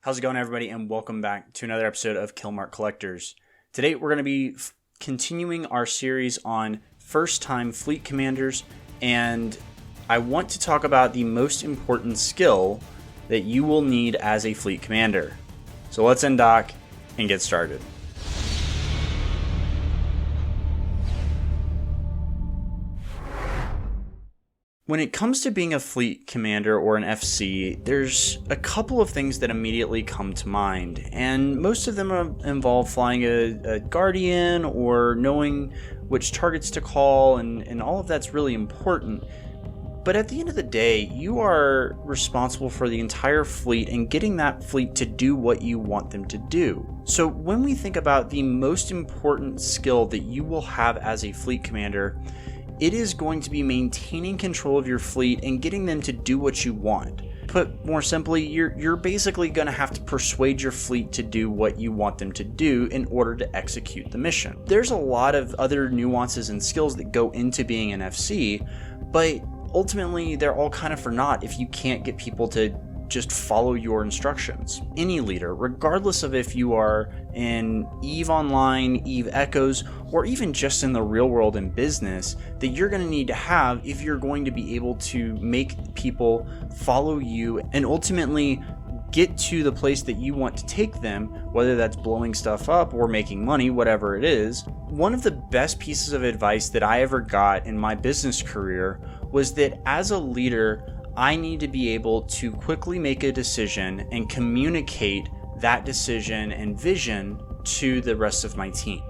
How's it going, everybody, and welcome back to another episode of Killmark Collectors. Today we're going to be continuing our series on first-time fleet commanders, and I want to talk about the most important skill that you will need as a fleet commander. So let's undock and get started. When it comes to being a fleet commander or an FC, there's a couple of things that immediately come to mind, and most of them involve flying a Guardian or knowing which targets to call, and all of that's really important. But at the end of the day, you are responsible for the entire fleet and getting that fleet to do what you want them to do. So when we think about the most important skill that you will have as a fleet commander, it is going to be maintaining control of your fleet and getting them to do what you want. Put more simply, you're basically going to have to persuade your fleet to do what you want them to do in order to execute the mission. There's a lot of other nuances and skills that go into being an FC, but ultimately they're all kind of for naught if you can't get people to just follow your instructions. Any leader, regardless of if you are in Eve Online, Eve Echoes, or even just in the real world in business, that you're going to need to have if you're going to be able to make people follow you and ultimately get to the place that you want to take them, whether that's blowing stuff up or making money, whatever it is. One of the best pieces of advice that I ever got in my business career was that as a leader, I need to be able to quickly make a decision and communicate that decision and vision to the rest of my team.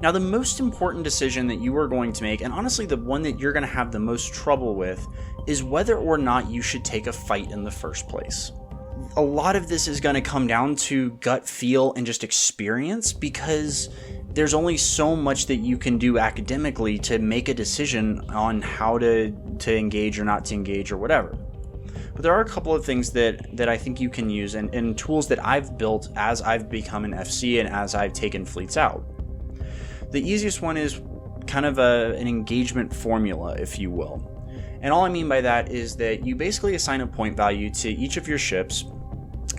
Now, the most important decision that you are going to make, and honestly the one that you're going to have the most trouble with, is whether or not you should take a fight in the first place. A lot of this is going to come down to gut feel and just experience, because there's only so much that you can do academically to make a decision on how to engage or not to engage or whatever. But there are a couple of things that I think you can use and tools that I've built as I've become an FC and as I've taken fleets out. The easiest one is kind of an engagement formula, if you will. And all I mean by that is that you basically assign a point value to each of your ships,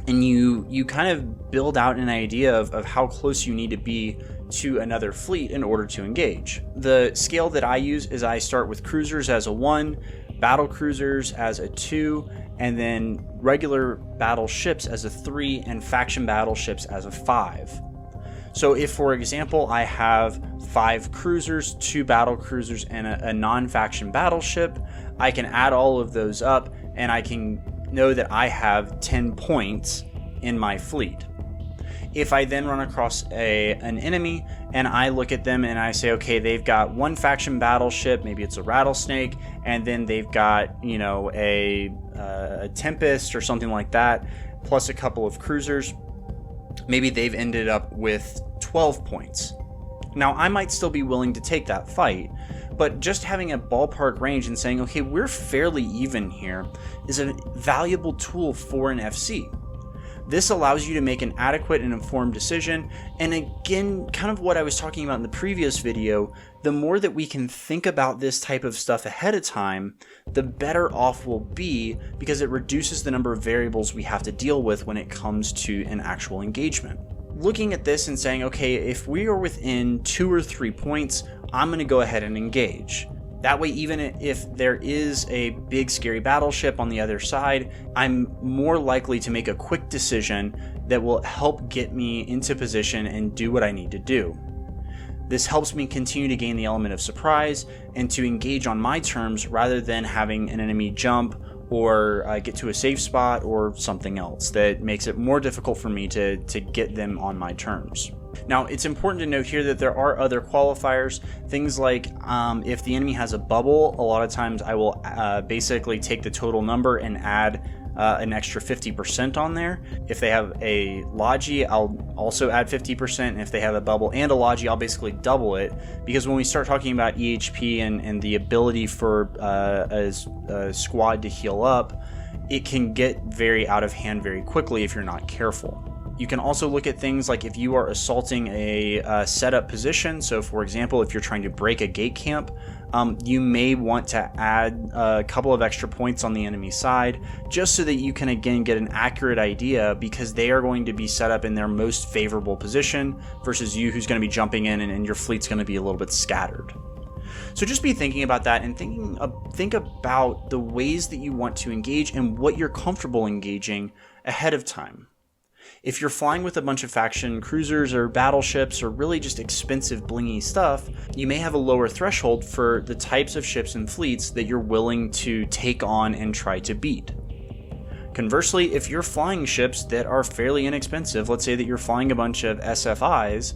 and you kind of build out an idea of how close you need to be to another fleet in order to engage. The scale that I use is I start with cruisers as a 1, battle cruisers as a 2, and then regular battleships as a 3, and faction battleships as a 5. So if, for example, I have 5 cruisers, 2 battle cruisers, and a non-faction battleship, I can add all of those up and I can know that I have 10 points in my fleet. If I then run across an enemy and I look at them and I say, okay, they've got 1 faction battleship, maybe it's a rattlesnake, and then they've got, a Tempest or something like that, plus a couple of cruisers, maybe they've ended up with 12 points. Now, I might still be willing to take that fight, but just having a ballpark range and saying, okay, we're fairly even here, is a valuable tool for an FC. This allows you to make an adequate and informed decision, and again, kind of what I was talking about in the previous video, the more that we can think about this type of stuff ahead of time, the better off we'll be, because it reduces the number of variables we have to deal with when it comes to an actual engagement. Looking at this and saying, okay, if we are within 2 or 3 points, I'm going to go ahead and engage. That way, even if there is a big scary battleship on the other side, I'm more likely to make a quick decision that will help get me into position and do what I need to do. This helps me continue to gain the element of surprise and to engage on my terms rather than having an enemy jump or get to a safe spot or something else that makes it more difficult for me to get them on my terms. Now, it's important to note here that there are other qualifiers, things like if the enemy has a bubble, a lot of times I will basically take the total number and add an extra 50% on there. If they have a Logi, I'll also add 50%, and if they have a bubble and a Logi, I'll basically double it, because when we start talking about EHP and the ability for a squad to heal up, it can get very out of hand very quickly if you're not careful. You can also look at things like if you are assaulting a setup position. So for example, if you're trying to break a gate camp, you may want to add a couple of extra points on the enemy side just so that you can again get an accurate idea, because they are going to be set up in their most favorable position versus you who's going to be jumping in and your fleet's going to be a little bit scattered. So just be thinking about that and think about the ways that you want to engage and what you're comfortable engaging ahead of time. If you're flying with a bunch of faction cruisers or battleships or really just expensive blingy stuff, you may have a lower threshold for the types of ships and fleets that you're willing to take on and try to beat. Conversely, if you're flying ships that are fairly inexpensive, let's say that you're flying a bunch of SFIs,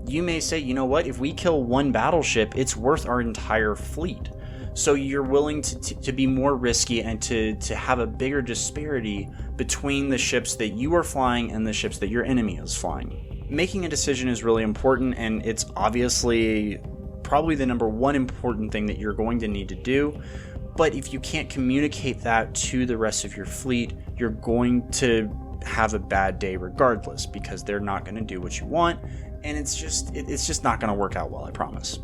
you may say, you know what, if we kill one battleship, it's worth our entire fleet. So you're willing to be more risky and to have a bigger disparity between the ships that you are flying and the ships that your enemy is flying. Making a decision is really important, and it's obviously probably the number one important thing that you're going to need to do. But if you can't communicate that to the rest of your fleet, you're going to have a bad day regardless, because they're not going to do what you want, and it's just not going to work out well, I promise.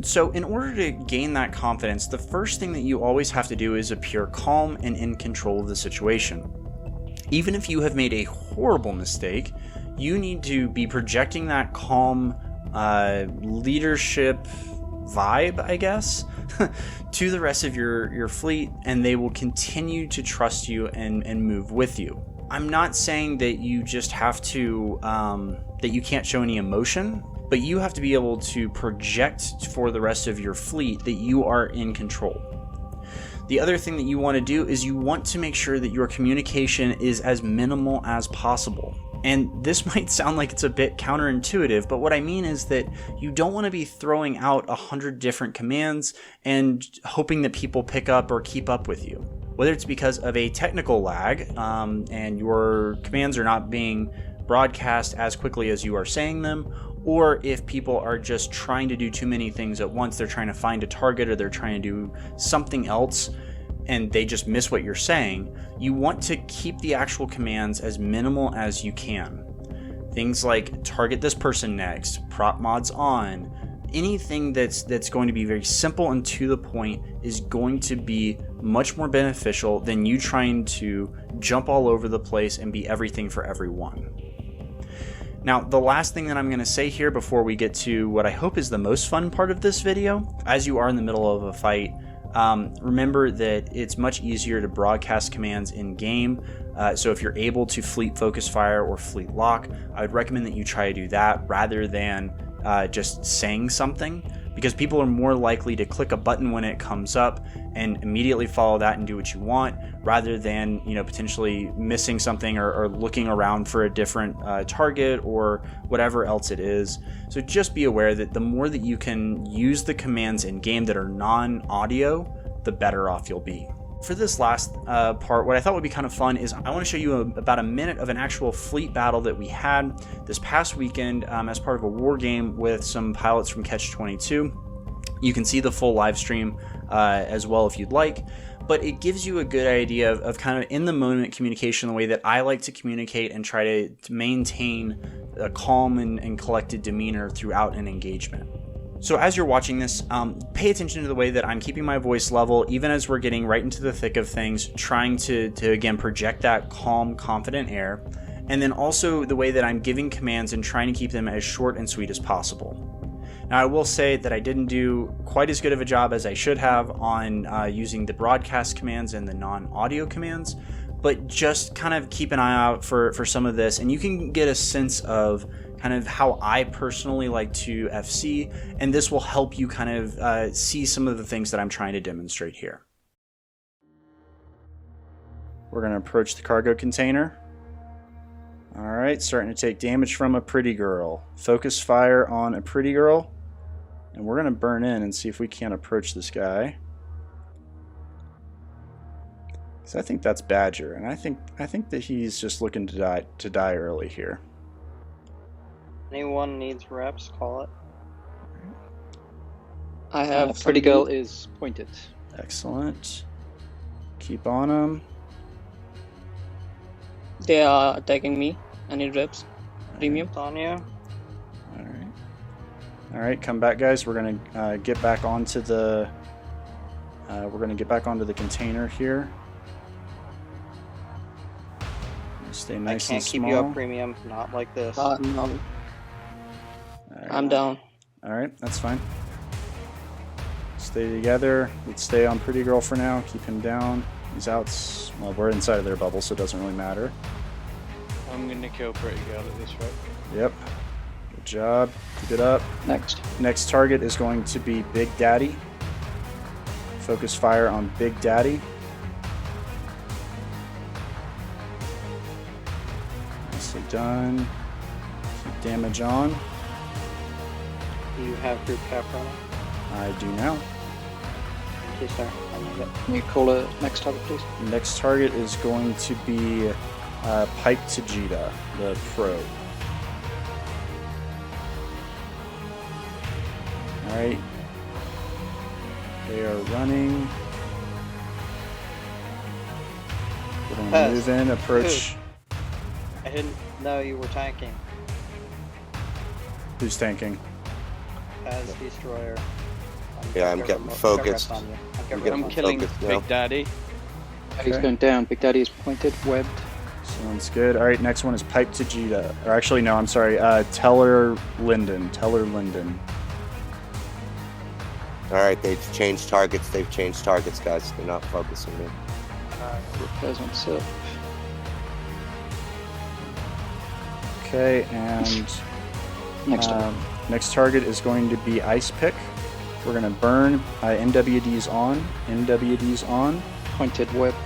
So in order to gain that confidence, the first thing that you always have to do is appear calm and in control of the situation. Even if you have made a horrible mistake, you need to be projecting that calm leadership vibe, I guess, to the rest of your fleet, and they will continue to trust you and move with you. I'm not saying that you just have to, that you can't show any emotion, but you have to be able to project for the rest of your fleet that you are in control. The other thing that you want to do is you want to make sure that your communication is as minimal as possible. And this might sound like it's a bit counterintuitive, but what I mean is that you don't want to be throwing out 100 different commands and hoping that people pick up or keep up with you. Whether it's because of a technical lag and your commands are not being broadcast as quickly as you are saying them, or if people are just trying to do too many things at once, they're trying to find a target or they're trying to do something else and they just miss what you're saying, you want to keep the actual commands as minimal as you can. Things like target this person next, prop mods on, anything that's going to be very simple and to the point is going to be much more beneficial than you trying to jump all over the place and be everything for everyone. Now, the last thing that I'm going to say here before we get to what I hope is the most fun part of this video, as you are in the middle of a fight, remember that it's much easier to broadcast commands in game. So if you're able to fleet focus fire or fleet lock, I would recommend that you try to do that rather than just saying something, because people are more likely to click a button when it comes up and immediately follow that and do what you want, rather than potentially missing something or looking around for a different target or whatever else it is. So just be aware that the more that you can use the commands in game that are non-audio, the better off you'll be. For this last part, what I thought would be kind of fun is I want to show you about a minute of an actual fleet battle that we had this past weekend as part of a war game with some pilots from Catch 22. You can see the full live stream as well if you'd like, but it gives you a good idea of kind of in the moment communication, the way that I like to communicate and try to maintain a calm and collected demeanor throughout an engagement. So as you're watching this, pay attention to the way that I'm keeping my voice level, even as we're getting right into the thick of things, trying to again project that calm, confident air, and then also the way that I'm giving commands and trying to keep them as short and sweet as possible. Now, I will say that I didn't do quite as good of a job as I should have on using the broadcast commands and the non-audio commands, but just kind of keep an eye out for some of this, and you can get a sense of kind of how I personally like to FC, and this will help you kind of see some of the things that I'm trying to demonstrate here. We're going to approach the cargo container. Alright, starting to take damage from a pretty girl. Focus fire on a pretty girl, and we're going to burn in and see if we can't approach this guy. So I think that's Badger, and I think that he's just looking to die early here. Anyone needs reps, call it. I have pretty girl is pointed. Excellent. Keep on him. They are attacking me. I need reps. Premium on you. All right, come back, guys. We're gonna get back onto the. We're gonna get back onto the container here. Stay nice and small. I can't keep you up premium, not like this. No. Right. I'm down. All right, that's fine. Stay together. Let's stay on Pretty Girl for now. Keep him down. He's out. Well, we're inside of their bubble, so it doesn't really matter. I'm gonna kill Pretty Girl at this rate. Yep. Good job. Keep it up. Next target is going to be Big Daddy. Focus fire on Big Daddy. Nicely done. Keep damage on. Do you have group cap running? I do now. Thank you, sir. I need it. Can you call a next target, please? Next target is going to be Pipe to Jita, the pro. Alright. They are running. We're going to move in, approach. I didn't know you were tanking. Who's tanking? As Destroyer. I'm getting focused. I'm killing Big Daddy. He's going down. Big Daddy is pointed, webbed. Sounds good. Alright, next one is Pipe to Jita. Or actually, no, I'm sorry. Teller Linden. Alright, they've changed targets. Guys. They're not focusing me. Repairs on SIP. Okay, and next target is going to be Ice Pick. We're going to burn MWDs on. Pointed, webbed.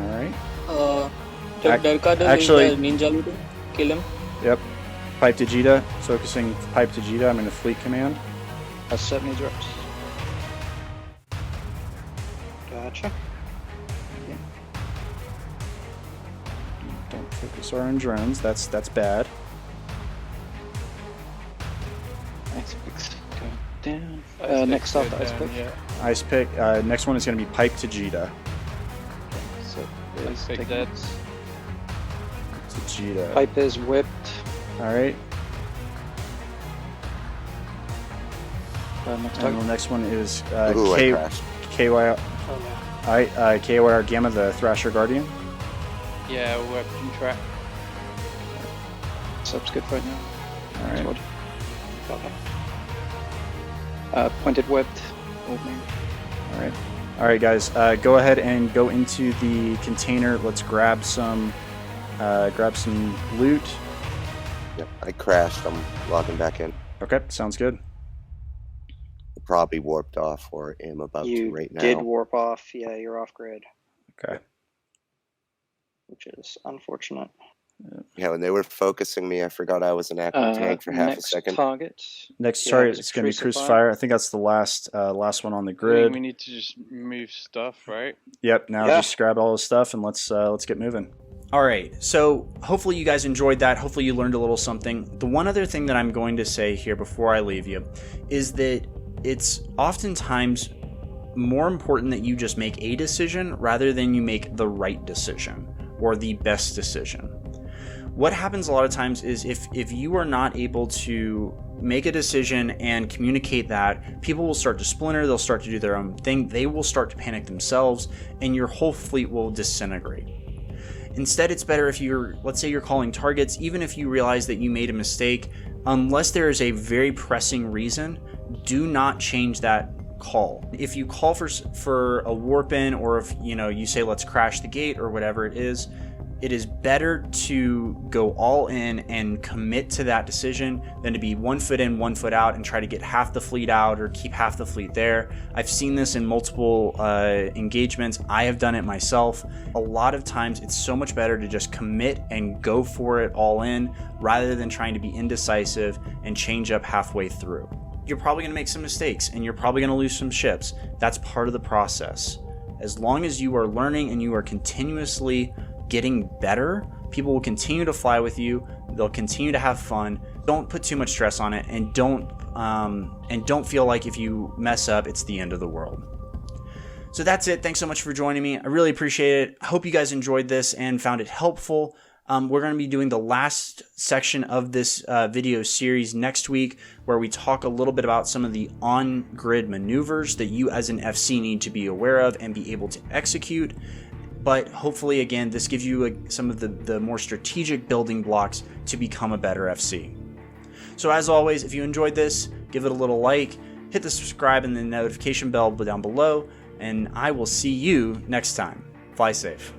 Alright. Actually, ninja looting. Kill him. Yep. Pipe to Jita. Focusing Pipe to Jita. I'm in a fleet command. Has 70 drops. Gotcha. Don't focus our own drones. That's bad. Ice Pick's going down. Next up, Ice Pick. Yeah. Ice Pick. Next one is going to be Pipe to Jita. So, That's Big Dead. To Jita. Pipe is whipped. Alright. Next And target. the next one is Ooh, I crashed. KYR Oh, yeah. KYR Gamma, the Thrasher Guardian. Yeah, weapon track. Sub's good right now. Alright. Pointed, webbed. Old name. Alright, guys. Go ahead and go into the container. Let's grab some loot. Yep, I crashed. I'm logging back in. Okay, sounds good. Probably warped off or am about to right now. You did warp off. Yeah, you're off grid, Okay. which is unfortunate. Yeah, when they were focusing me, I forgot I was an active tank for half a next second. Target. Next Yeah, target it's is going to be Crucifier. Crucifier. I think that's the last one on the I think grid. we need to just move stuff, right? Yep. Now Yeah. just grab all the stuff and let's get moving. All right. So hopefully you guys enjoyed that. Hopefully you learned a little something. The one other thing that I'm going to say here before I leave you is that it's oftentimes more important that you just make a decision rather than you make the right decision or the best decision. What happens a lot of times is if you are not able to make a decision and communicate that, people will start to splinter, they'll start to do their own thing, they will start to panic themselves, and your whole fleet will disintegrate. Instead, it's better if let's say you're calling targets, even if you realize that you made a mistake, unless there is a very pressing reason, do not change that call. If you call for a warp in, or if you say let's crash the gate or whatever it is better to go all in and commit to that decision than to be 1 foot in, 1 foot out and try to get half the fleet out or keep half the fleet there. I've seen this in multiple engagements. I have done it myself. A lot of times it's so much better to just commit and go for it all in rather than trying to be indecisive and change up halfway through. You're probably going to make some mistakes and you're probably going to lose some ships. That's part of the process. As long as you are learning and you are continuously getting better, people will continue to fly with you. They'll continue to have fun. Don't put too much stress on it, and don't feel like if you mess up, it's the end of the world. So that's it. Thanks so much for joining me. I really appreciate it. I hope you guys enjoyed this and found it helpful. We're going to be doing the last section of this video series next week, where we talk a little bit about some of the on-grid maneuvers that you as an FC need to be aware of and be able to execute. But hopefully, again, this gives you some of the more strategic building blocks to become a better FC. So as always, if you enjoyed this, give it a little like, hit the subscribe and the notification bell down below, and I will see you next time. Fly safe.